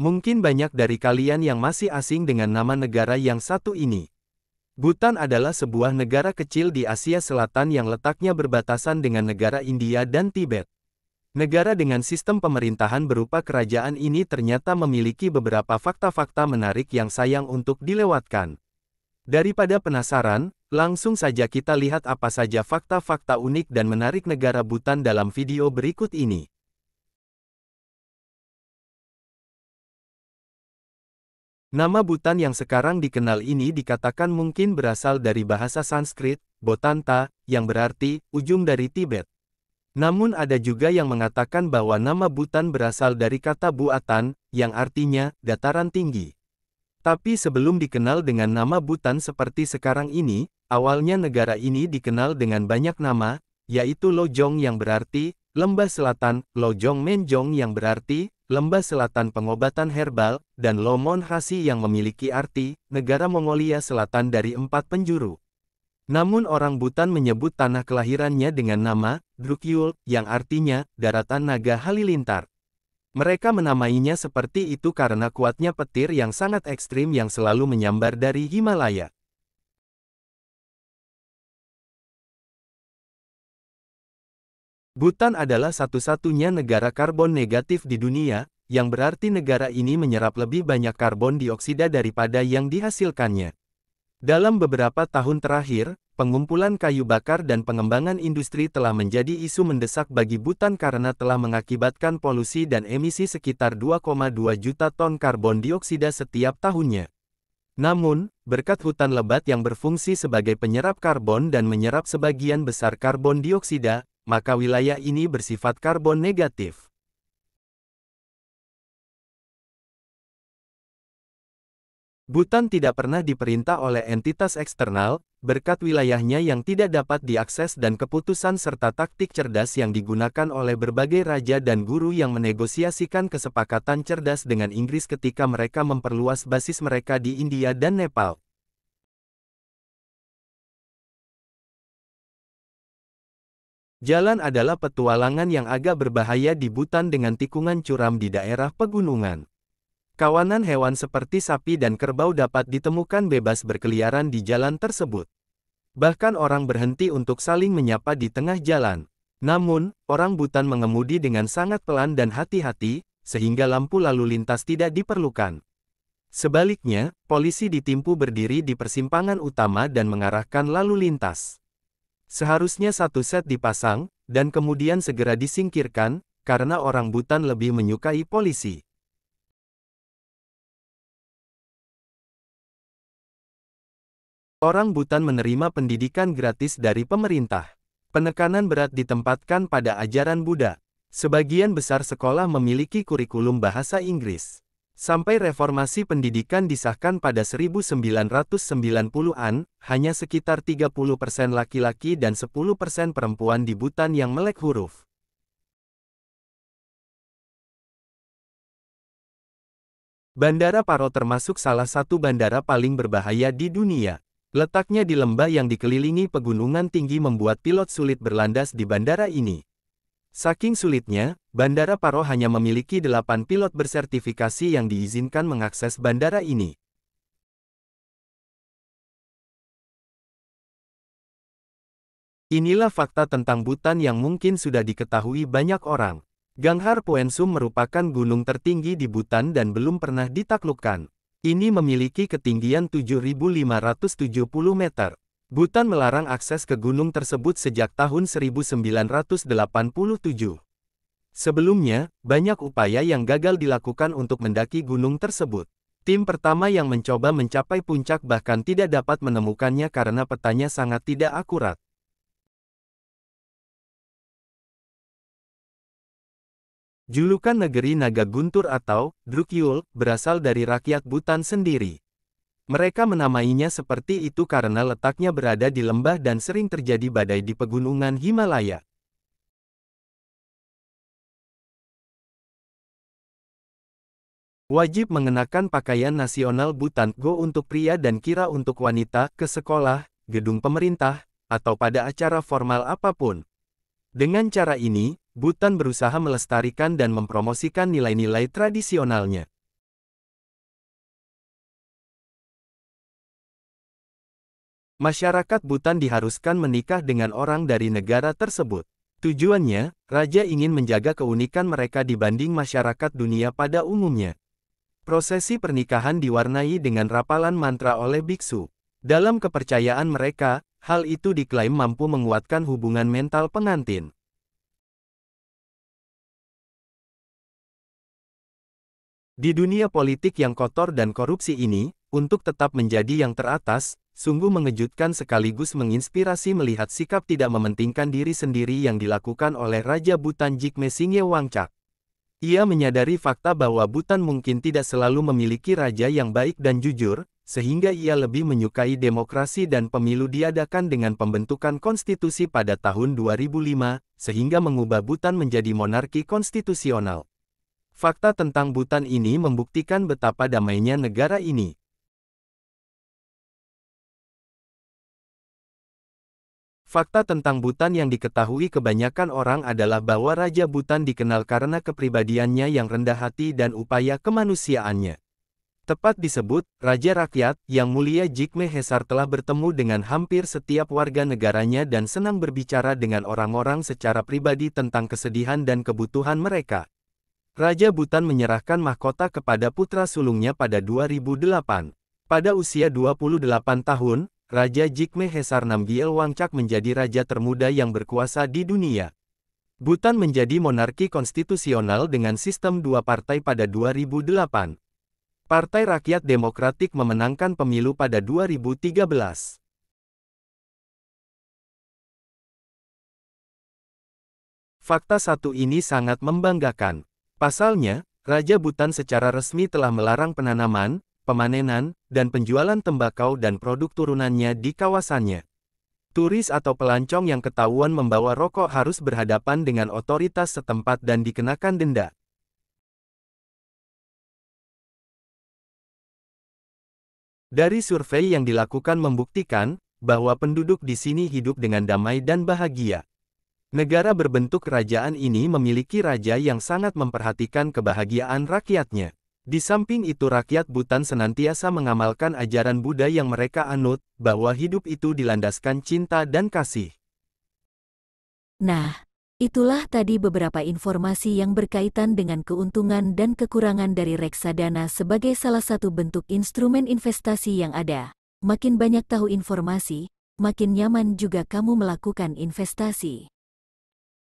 Mungkin banyak dari kalian yang masih asing dengan nama negara yang satu ini. Bhutan adalah sebuah negara kecil di Asia Selatan yang letaknya berbatasan dengan negara India dan Tibet. Negara dengan sistem pemerintahan berupa kerajaan ini ternyata memiliki beberapa fakta-fakta menarik yang sayang untuk dilewatkan. Daripada penasaran, langsung saja kita lihat apa saja fakta-fakta unik dan menarik negara Bhutan dalam video berikut ini. Nama Bhutan yang sekarang dikenal ini dikatakan mungkin berasal dari bahasa Sanskrit, Botanta, yang berarti ujung dari Tibet. Namun ada juga yang mengatakan bahwa nama Bhutan berasal dari kata Buatan, yang artinya dataran tinggi. Tapi sebelum dikenal dengan nama Bhutan seperti sekarang ini, awalnya negara ini dikenal dengan banyak nama, yaitu Lojong yang berarti lembah selatan, Lojong Menjong yang berarti lembah selatan pengobatan herbal, dan Lomon Rasi yang memiliki arti negara Mongolia Selatan dari 4 penjuru. Namun orang Bhutan menyebut tanah kelahirannya dengan nama Drukyul, yang artinya daratan naga halilintar. Mereka menamainya seperti itu karena kuatnya petir yang sangat ekstrim yang selalu menyambar dari Himalaya. Bhutan adalah satu-satunya negara karbon negatif di dunia, yang berarti negara ini menyerap lebih banyak karbon dioksida daripada yang dihasilkannya. Dalam beberapa tahun terakhir, pengumpulan kayu bakar dan pengembangan industri telah menjadi isu mendesak bagi Bhutan karena telah mengakibatkan polusi dan emisi sekitar 2,2 juta ton karbon dioksida setiap tahunnya. Namun, berkat hutan lebat yang berfungsi sebagai penyerap karbon dan menyerap sebagian besar karbon dioksida, maka wilayah ini bersifat karbon negatif. Bhutan tidak pernah diperintah oleh entitas eksternal, berkat wilayahnya yang tidak dapat diakses dan keputusan serta taktik cerdas yang digunakan oleh berbagai raja dan guru yang menegosiasikan kesepakatan cerdas dengan Inggris ketika mereka memperluas basis mereka di India dan Nepal. Jalan adalah petualangan yang agak berbahaya di Bhutan dengan tikungan curam di daerah pegunungan. Kawanan hewan seperti sapi dan kerbau dapat ditemukan bebas berkeliaran di jalan tersebut. Bahkan orang berhenti untuk saling menyapa di tengah jalan. Namun, orang Bhutan mengemudi dengan sangat pelan dan hati-hati, sehingga lampu lalu lintas tidak diperlukan. Sebaliknya, polisi ditimpu berdiri di persimpangan utama dan mengarahkan lalu lintas. Seharusnya satu set dipasang, dan kemudian segera disingkirkan, karena orang Bhutan lebih menyukai polisi. Orang Bhutan menerima pendidikan gratis dari pemerintah. Penekanan berat ditempatkan pada ajaran Buddha. Sebagian besar sekolah memiliki kurikulum bahasa Inggris. Sampai reformasi pendidikan disahkan pada 1990-an, hanya sekitar 30% laki-laki dan 10% perempuan di Bhutan yang melek huruf. Bandara Paro termasuk salah satu bandara paling berbahaya di dunia. Letaknya di lembah yang dikelilingi pegunungan tinggi membuat pilot sulit berlandas di bandara ini. Saking sulitnya, Bandara Paro hanya memiliki 8 pilot bersertifikasi yang diizinkan mengakses bandara ini. Inilah fakta tentang Bhutan yang mungkin sudah diketahui banyak orang. Ganghar Puensum merupakan gunung tertinggi di Bhutan dan belum pernah ditaklukkan. Ini memiliki ketinggian 7.570 meter. Bhutan melarang akses ke gunung tersebut sejak tahun 1987. Sebelumnya, banyak upaya yang gagal dilakukan untuk mendaki gunung tersebut. Tim pertama yang mencoba mencapai puncak bahkan tidak dapat menemukannya karena petanya sangat tidak akurat. Julukan negeri Naga Guntur atau Drukyul berasal dari rakyat Bhutan sendiri. Mereka menamainya seperti itu karena letaknya berada di lembah dan sering terjadi badai di pegunungan Himalaya. Wajib mengenakan pakaian nasional Bhutan Go untuk pria dan Kira untuk wanita ke sekolah, gedung pemerintah, atau pada acara formal apapun. Dengan cara ini, Bhutan berusaha melestarikan dan mempromosikan nilai-nilai tradisionalnya. Masyarakat Bhutan diharuskan menikah dengan orang dari negara tersebut. Tujuannya, raja ingin menjaga keunikan mereka dibanding masyarakat dunia pada umumnya. Prosesi pernikahan diwarnai dengan rapalan mantra oleh biksu. Dalam kepercayaan mereka, hal itu diklaim mampu menguatkan hubungan mental pengantin. Di dunia politik yang kotor dan korupsi ini, untuk tetap menjadi yang teratas, sungguh mengejutkan sekaligus menginspirasi melihat sikap tidak mementingkan diri sendiri yang dilakukan oleh Raja Bhutan Jigme Singye Wangchak. Ia menyadari fakta bahwa Bhutan mungkin tidak selalu memiliki raja yang baik dan jujur, sehingga ia lebih menyukai demokrasi dan pemilu diadakan dengan pembentukan konstitusi pada tahun 2005, sehingga mengubah Bhutan menjadi monarki konstitusional. Fakta tentang Bhutan ini membuktikan betapa damainya negara ini. Fakta tentang Bhutan yang diketahui kebanyakan orang adalah bahwa Raja Bhutan dikenal karena kepribadiannya yang rendah hati dan upaya kemanusiaannya. Tepat disebut, Raja Rakyat, Yang Mulia Jigme Hesar telah bertemu dengan hampir setiap warga negaranya dan senang berbicara dengan orang-orang secara pribadi tentang kesedihan dan kebutuhan mereka. Raja Bhutan menyerahkan mahkota kepada putra sulungnya pada 2008. Pada usia 28 tahun, Raja Jigme Hesar Namgyel Wangchak menjadi raja termuda yang berkuasa di dunia. Bhutan menjadi monarki konstitusional dengan sistem dua partai pada 2008. Partai Rakyat Demokratik memenangkan pemilu pada 2013. Fakta satu ini sangat membanggakan. Pasalnya, Raja Bhutan secara resmi telah melarang penanaman, pemanenan, dan penjualan tembakau dan produk turunannya di kawasannya. Turis atau pelancong yang ketahuan membawa rokok harus berhadapan dengan otoritas setempat dan dikenakan denda. Dari survei yang dilakukan membuktikan bahwa penduduk di sini hidup dengan damai dan bahagia. Negara berbentuk kerajaan ini memiliki raja yang sangat memperhatikan kebahagiaan rakyatnya. Di samping itu rakyat Bhutan senantiasa mengamalkan ajaran Buddha yang mereka anut, bahwa hidup itu dilandaskan cinta dan kasih. Nah, itulah tadi beberapa informasi yang berkaitan dengan keuntungan dan kekurangan dari reksadana sebagai salah satu bentuk instrumen investasi yang ada. Makin banyak tahu informasi, makin nyaman juga kamu melakukan investasi.